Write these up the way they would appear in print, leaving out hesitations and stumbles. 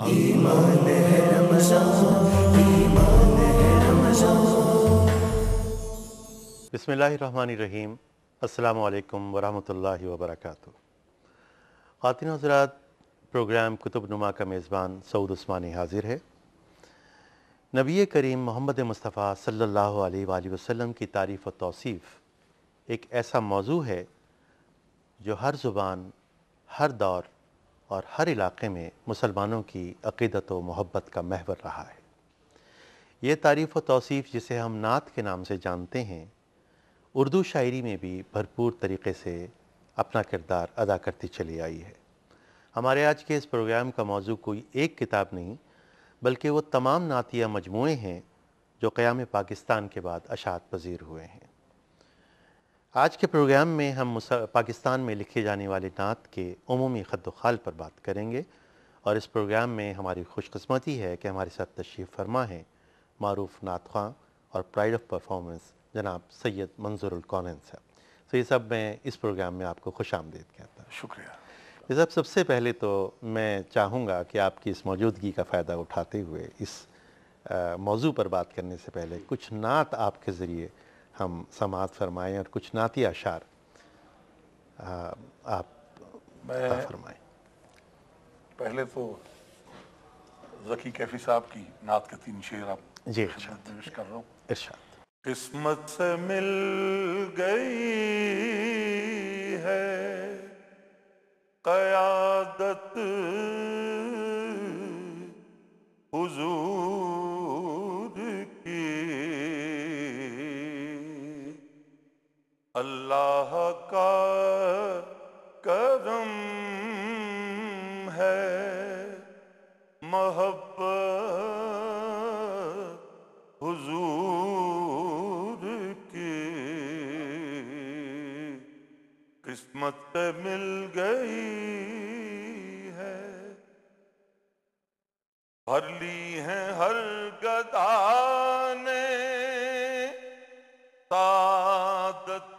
ایمان ہے رمضان، ایمان ہے رمضان۔ بسم اللہ الرحمن الرحیم۔ السلام علیکم ورحمۃ اللہ وبرکاتہ۔ خواتین و حضرات، پروگرام کتب نما کا میزبان سعود عثمانی حاضر ہے۔ نبی کریم محمد مصطفیٰ صلی اللہ علیہ وآلہ وسلم کی تعریف و توصیف ایک ایسا موضوع ہے جو ہر زبان، ہر دور اور ہر علاقے میں مسلمانوں کی عقیدت و محبت کا محور رہا ہے۔ یہ تعریف و توصیف جسے ہم نعت کے نام سے جانتے ہیں، اردو شاعری میں بھی بھرپور طریقے سے اپنا کردار ادا کرتی چلی آئی ہے۔ ہمارے آج کے اس پروگرام کا موضوع کوئی ایک کتاب نہیں، بلکہ وہ تمام نعتیہ مجموعے ہیں جو قیام پاکستان کے بعد اشاعت پذیر ہوئے ہیں۔ آج کے پروگرام میں ہم پاکستان میں لکھے جانے والے نعت کے عمومی خط و خال پر بات کریں گے، اور اس پروگرام میں ہماری خوش قسمتی ہے کہ ہمارے ساتھ تشریف فرما ہیں معروف نعت خواں اور پرائڈ آف پرفارمنس جناب سید منظور الکونین صاحب۔ سید صاحب، میں اس پروگرام میں آپ کو خوش آمدید کہتا ہوں۔ شکریہ۔ سید صاحب، سب سے پہلے تو میں چاہوں گا کہ آپ کی اس موجودگی کا فائدہ اٹھاتے ہوئے اس موضوع پر بات کرنے سے پہلے کچھ نعت آپ کے ذریعے ہم سماعت فرمائیں اور کچھ نعتی اشعار آپ عطا فرمائیں۔ پہلے تو ذکی کیفی صاحب کی نعت کے 3 شعر آپ جی خدمت پیش کر رہا ہوں۔ ارشاد۔ قسمت سے مل گئی ہے قیادت حضور کی، اللہ کا کرم ہے محبت حضور کی، قسمت سے مل گئی ہے، بھر لی ہیں ہر گدا نے سعادت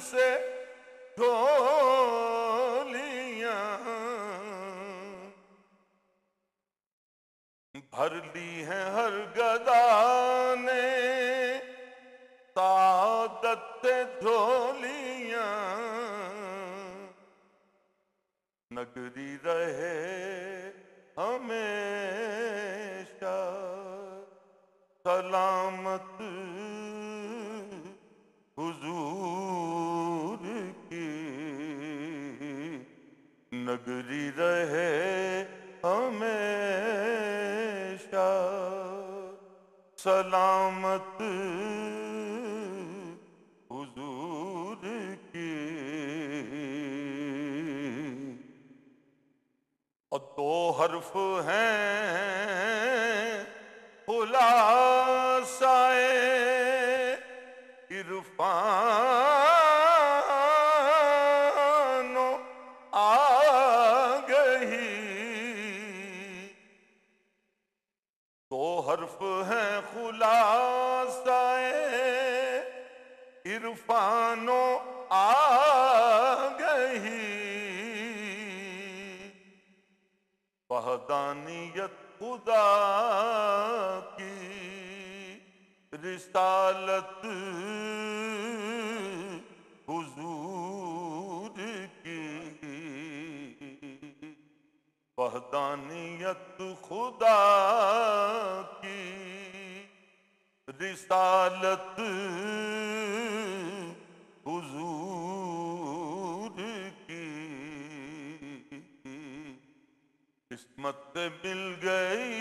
سے جھولیاں، بھر لی ہیں ہر گدا نے سعادت سے جھولیاں، نگری رہے ہمیشہ سلامت حضور کی، نگری رہے ہمیشہ سلامت حضور کی۔ اور 2 حرف ہیں خلاصۂ عرفان و آگہی، 2 حرف ہیں خلاصۂ عرفان و آگہی، وحدانیت خدا کی، رسالت حضور کی، وحدانیت خدا کی، رسالت حضور کی، قسمت سے مل گئی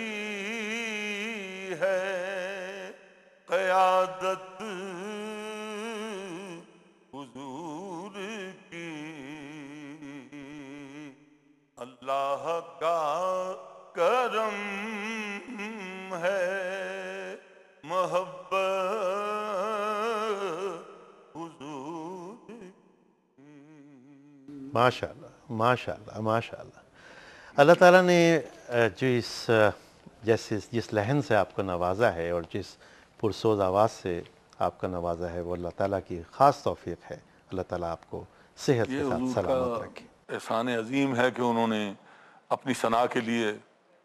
ہے قیادت حضور کی، اللہ کا کرم ہے محبت حضور کی۔ ماشاءاللہ ماشاءاللہ ماشاءاللہ۔ اللہ تعالیٰ نے جس لحن سے آپ کو نوازا ہے اور جس پرسوز آواز سے آپ کا نوازا ہے، وہ اللہ تعالیٰ کی خاص توفیق ہے۔ اللہ تعالیٰ آپ کو صحت کے ساتھ سلامت رکھے۔ احسان عظیم ہے کہ انہوں نے اپنی ثنا کے لیے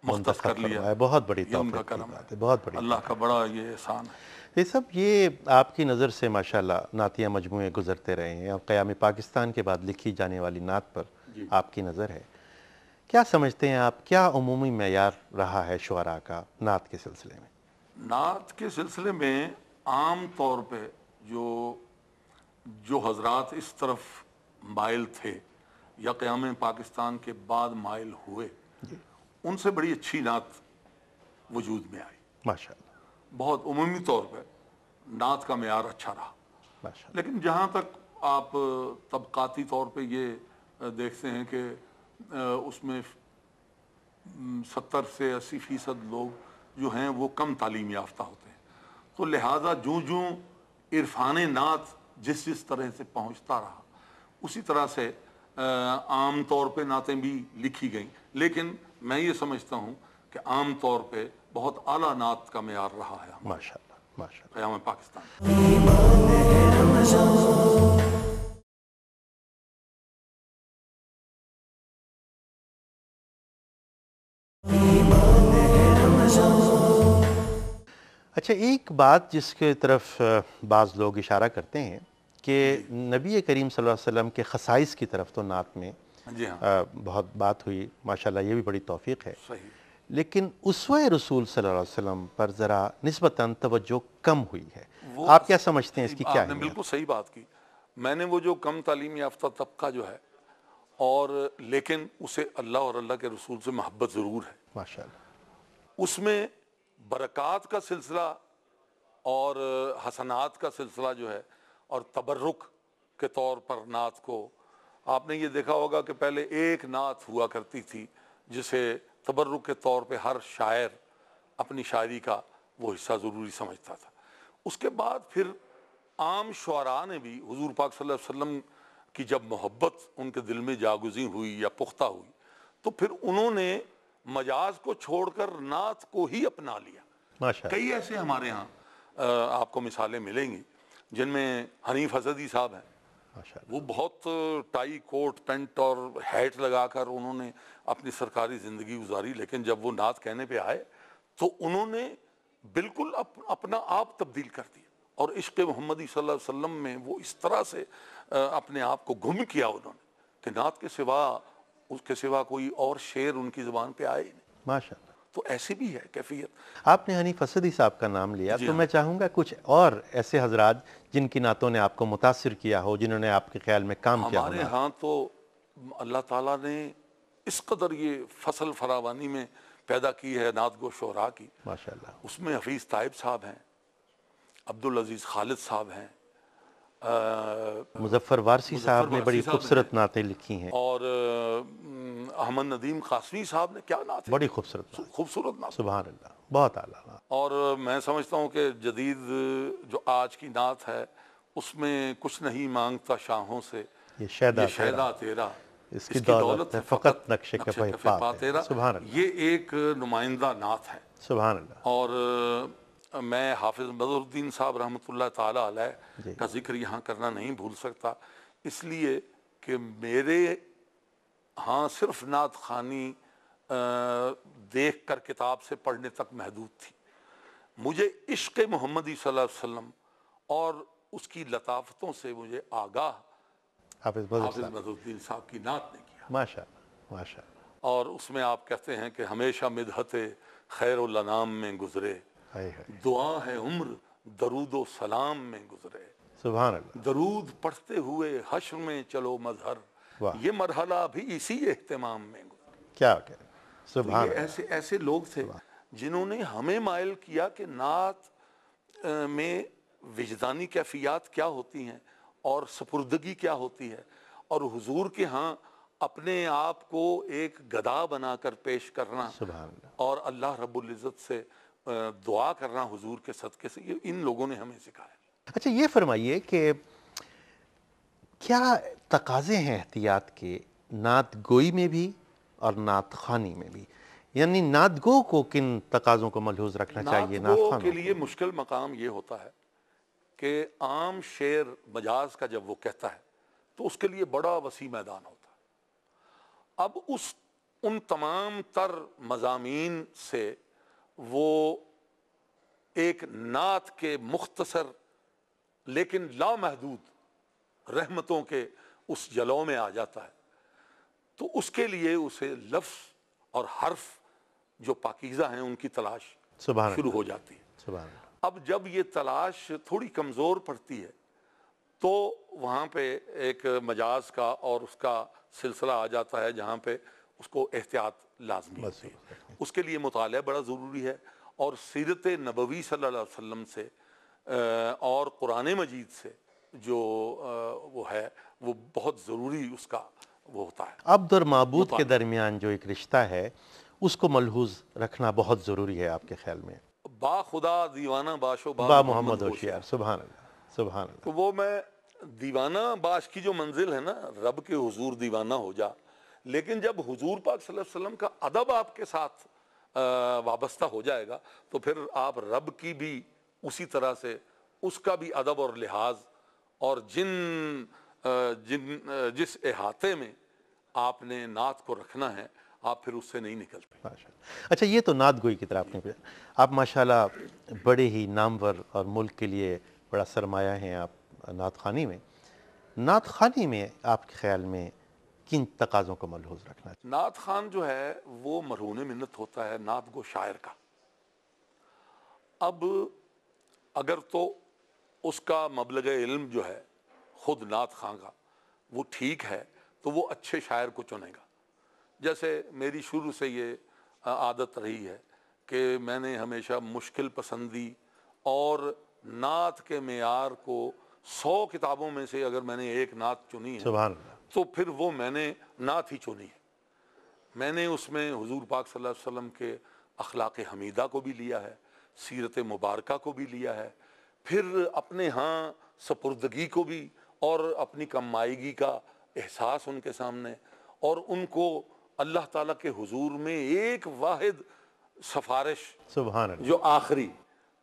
مختص کر لیا. فرمایا. بہت بڑی یہ ان کا توفیق کی کرم بات ہے. ہے, بہت بڑی. اللہ کا بڑا یہ احسان ہے. یہ سب یہ آپ کی نظر سے ماشاءاللہ نعتیہ مجموعے گزرتے رہے ہیں اور قیام پاکستان کے بعد لکھی جانے والی نعت پر آپ کی نظر ہے. کیا سمجھتے ہیں آپ, کیا عمومی معیار رہا ہے شعراء کا نعت کے سلسلے میں؟ نعت کے سلسلے میں عام طور پہ جو حضرات اس طرف مائل تھے یا قیام پاکستان کے بعد مائل ہوئے, ان سے بڑی اچھی نعت وجود میں آئی. ماشاءاللہ. بہت عمومی طور پہ نعت کا معیار اچھا رہا. ماشاءاللہ. لیکن جہاں تک آپ طبقاتی طور پہ یہ دیکھتے ہیں کہ اس میں 70 سے 80% لوگ جو ہیں وہ کم تعلیم یافتہ ہوتے ہیں, تو لہٰذا جوں عرفان نعت جس طرح سے پہنچتا رہا اسی طرح سے عام طور پہ نعتیں بھی لکھی گئیں. لیکن میں یہ سمجھتا ہوں کہ عام طور پہ بہت اعلیٰ نعت کا معیار رہا ہے ماشاءاللہ. ماشاءاللہ. قیام پاکستان. اچھا, ایک بات جس کے طرف بعض لوگ اشارہ کرتے ہیں کہ نبی کریم صلی اللہ علیہ وسلم کے خصائص کی طرف تو نعت میں جی ہاں, بہت بات ہوئی, ماشاءاللہ یہ بھی بڑی توفیق ہے. صحیح. لیکن اسوہ رسول صلی اللہ علیہ وسلم پر ذرا نسبتاً توجہ کم ہوئی ہے. وہ آپ کیا سمجھتے ہیں اس کی کیا آپ نے اہمیت؟ بالکل صحیح بات کی. میں نے وہ جو کم تعلیم یافتہ طبقہ جو ہے اور لیکن اسے اللہ اور اللہ کے رسول سے محبت ضرور ہے, ماشاءاللہ. اس میں برکات کا سلسلہ اور حسنات کا سلسلہ جو ہے اور تبرک کے طور پر نعت کو آپ نے یہ دیکھا ہوگا کہ پہلے ایک نعت ہوا کرتی تھی جسے تبرک کے طور پہ ہر شاعر اپنی شاعری کا وہ حصہ ضروری سمجھتا تھا. اس کے بعد پھر عام شعراء نے بھی حضور پاک صلی اللہ علیہ وسلم کی جب محبت ان کے دل میں جاگزیں ہوئی یا پختہ ہوئی تو پھر انہوں نے مجاز کو چھوڑ کر نعت کو ہی اپنا لیا. ماشاءاللہ. کئی ایسے ہمارے ہاں آپ کو مثالیں ملیں گی جن میں حنیف اسدی صاحب ہیں, ماشاءاللہ. وہ بہت ٹائی کوٹ پینٹ اور ہیٹ لگا کر انہوں نے اپنی سرکاری زندگی گزاری, لیکن جب وہ نعت کہنے پہ آئے تو انہوں نے بالکل اپنا آپ تبدیل کر دیا اور عشق محمدی صلی اللہ علیہ وسلم میں وہ اس طرح سے اپنے آپ کو گم کیا انہوں نے کہ نعت کے سوا اس کے سوا کوئی اور شعر ان کی زبان پہ آئے ہی نہیں. ماشاءاللہ. تو ایسی بھی ہے کیفیت. آپ نے حنیف اسدی صاحب کا نام لیا جی تو ہاں. میں چاہوں گا کچھ اور ایسے حضرات جن کی نعتوں نے آپ کو متاثر کیا ہو, جنہوں نے آپ کے خیال میں کام کیا ہمارے ہونا. ہاں تو اللہ تعالیٰ نے اس قدر یہ فصل فراوانی میں پیدا کی ہے نعت گو شعراء کی. ماشاءاللہ. اس میں حفیظ طائب صاحب ہیں, عبدالعزیز خالد صاحب ہیں, مظفر وارثی صاحب نے بڑی وارثی صاحب خوبصورت ہیں, نعتیں لکھی ہیں. اور احمد ندیم قاسمی صاحب نے کیا نعت ہے, بڑی خوبصورت نعت. خوبصورت نعت. سبحان اللہ, بہت اعلیٰ. اور میں سمجھتا ہوں کہ جدید جو آج کی نعت ہے اس میں کچھ نہیں مانگتا شاہوں سے یہ شیدا تیرا, اس کی دولت ہے فقط نقش کف پا تیرا. سبحان اللہ. یہ ایک نمائندہ نعت ہے. سبحان اللہ. اور میں حافظ بدر الدین صاحب رحمۃ اللہ تعالی علیہ کا ذکر یہاں کرنا نہیں بھول سکتا, اس لیے کہ میرے ہاں صرف نعت خوانی دیکھ کر کتاب سے پڑھنے تک محدود تھی. مجھے عشق محمدی صلی اللہ علیہ وسلم اور اس کی لطافتوں سے مجھے آگاہ حافظ بدر الدین صاحب کی نعت نے کیا. ماشاءاللہ. ماشاءاللہ. اور اس میں آپ کہتے ہیں کہ ہمیشہ مدحت خیر الانام میں گزرے, دعا ہے عمر درود و سلام میں گزرے. سبحان اللہ. درود پڑھتے ہوئے حشر میں چلو مظہر, یہ مرحلہ بھی اسی اہتمام میں گزرے. کیا کہہ رہے ہیں. سبحان یہ اللہ. ایسے لوگ تھے جنہوں نے ہمیں مائل کیا کہ نعت میں وجدانی کیفیات کیا ہوتی ہیں اور سپردگی کیا ہوتی ہے, اور حضور کے ہاں اپنے آپ کو ایک گدا بنا کر پیش کرنا, سبحان اللہ. اور اللہ رب العزت سے دعا کرنا حضور کے صدقے سے, یہ ان لوگوں نے ہمیں سکھایا. اچھا یہ فرمائیے کہ کیا تقاضے ہیں احتیاط کے نعت گوئی میں بھی اور نعت خوانی میں بھی, یعنی نعت گو کو کن تقاضوں کو ملحوظ رکھنا چاہیے؟ نعت گو کے لیے مشکل مقام یہ ہوتا ہے کہ عام شعر مجاز کا جب وہ کہتا ہے تو اس کے لیے بڑا وسیع میدان ہوتا ہے, اب ان تمام تر مضامین سے وہ ایک نعت کے مختصر لیکن لامحدود رحمتوں کے اس جلوں میں آ جاتا ہے، تو اس کے لیے اسے لفظ اور حرف جو پاکیزہ ہیں ان کی تلاش سبحان شروع اللہ، ہو جاتی ہے۔ سبحان اللہ۔ اب جب یہ تلاش تھوڑی کمزور پڑتی ہے تو وہاں پہ ایک مجاز کا اور اس کا سلسلہ آ جاتا ہے جہاں پہ اس کو احتیاط لازمی ہوتی ہے۔ اس کے لیے مطالعہ بڑا ضروری ہے، اور سیرت نبوی صلی اللہ علیہ وسلم سے اور قرآن مجید سے جو وہ ہے وہ بہت ضروری اس کا وہ ہوتا ہے۔ عبد اور معبود کے درمیان جو ایک رشتہ ہے اس کو ملحوظ رکھنا بہت ضروری ہے آپ کے خیال میں؟ با خدا دیوانہ باش و با محمد ہوشیار، سبحان اللہ، سبحان اللہ۔ تو وہ میں دیوانہ باش کی جو منزل ہے نا، رب کے حضور دیوانہ ہو جا، لیکن جب حضور پاک صلی اللہ علیہ وسلم کا ادب آپ کے ساتھ وابستہ ہو جائے گا تو پھر آپ رب کی بھی اسی طرح سے اس کا بھی ادب اور لحاظ، اور جس احاطے میں آپ نے نعت کو رکھنا ہے آپ پھر اس سے نہیں نکلتے۔ ماشاءاللہ۔ اچھا، یہ تو نعت گوئی کی طرح آپ نے، آپ ماشاءاللہ بڑے ہی نامور اور ملک کے لیے بڑا سرمایہ ہیں آپ نعت خوانی میں۔ نعت خوانی میں آپ کے خیال میں کن تقاضوں کو ملحوظ رکھنا چاہیے؟ نعت خوان جو ہے وہ مرہون منت ہوتا ہے نعت گو شاعر کا۔ اب اگر تو اس کا مبلغ علم جو ہے خود نعت خواں کا وہ ٹھیک ہے تو وہ اچھے شاعر کو چنے گا۔ جیسے میری شروع سے یہ عادت رہی ہے کہ میں نے ہمیشہ مشکل پسندی اور نعت کے معیار کو 100 کتابوں میں سے اگر میں نے ایک نعت چنی ہے سبحان اللہ۔ تو پھر وہ میں نے نعت ہی چنی ہے۔ میں نے اس میں حضور پاک صلی اللہ علیہ وسلم کے اخلاق حمیدہ کو بھی لیا ہے، سیرت مبارکہ کو بھی لیا ہے، پھر اپنے ہاں سپردگی کو بھی، اور اپنی کمائیگی کا احساس ان کے سامنے، اور ان کو اللہ تعالیٰ کے حضور میں ایک واحد سفارش سبحان اللہ۔ جو آخری،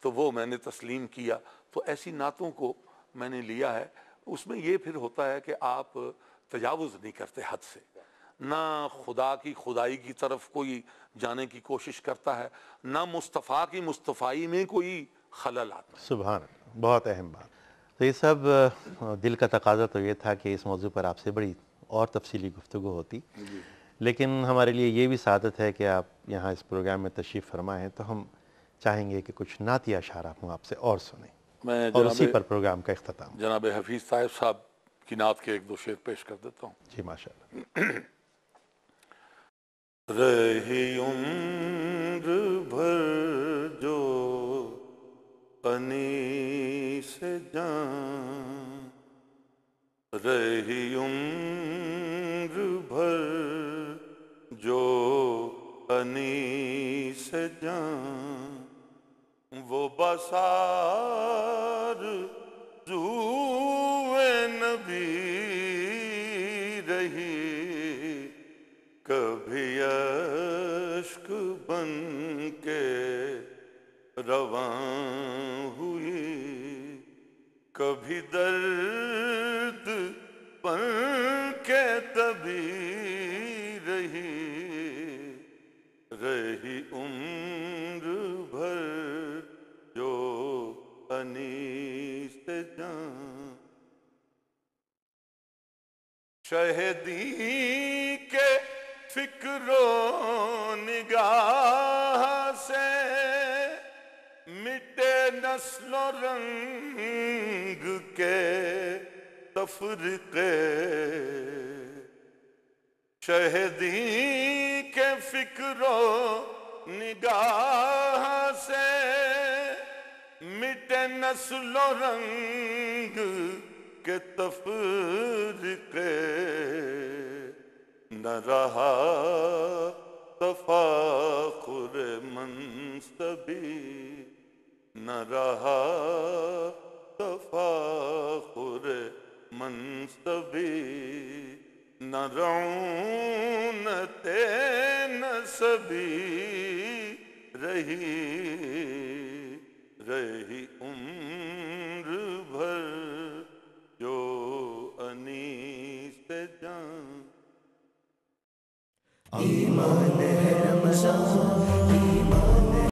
تو وہ میں نے تسلیم کیا۔ تو ایسی نعتوں کو میں نے لیا ہے۔ اس میں یہ پھر ہوتا ہے کہ آپ تجاوز نہیں کرتے حد سے، نہ خدا کی خدائی کی طرف کوئی جانے کی کوشش کرتا ہے، نہ مصطفیٰ کی مصطفائی میں کوئی خلل آتا ہے۔ سبحان اللہ، بہت اہم بات۔ تو یہ سب دل کا تقاضا تو یہ تھا کہ اس موضوع پر آپ سے بڑی اور تفصیلی گفتگو ہوتی، لیکن ہمارے لیے یہ بھی سعادت ہے کہ آپ یہاں اس پروگرام میں تشریف فرما ہیں، تو ہم چاہیں گے کہ کچھ نعتیہ اشعار آپ سے اور سنیں، میں اور اسی پر پروگرام کا اختتام۔ جناب حفیظ طاہر صاحب کی نعت کے ایک دو شعر پیش کر دیتا ہوں۔ جی ماشاءاللہ۔ رہی عمر بھر جو انیس جان، رہی عمر بھر جو انیس جان، وہ بسار روئے نبی رہی، کبھی اشک بن کے رواں ہوئی، کبھی درد بن کے طبی رہی، رہی عمر بھر جو انیس جان، شہدی کے فکر و نگاہ سے مٹے نسل و رنگ کے تفرقے، شہدی کے فکر و نگاہ سے مٹے نسل و رنگ کے تفرقے، نہ رہا تفاخر منصبی، نہ رہا تفاخر منصبی، نہ رعونت نسبی رہی، رہی عمر بھر جو انیس جان۔ ایمان ہے رمضان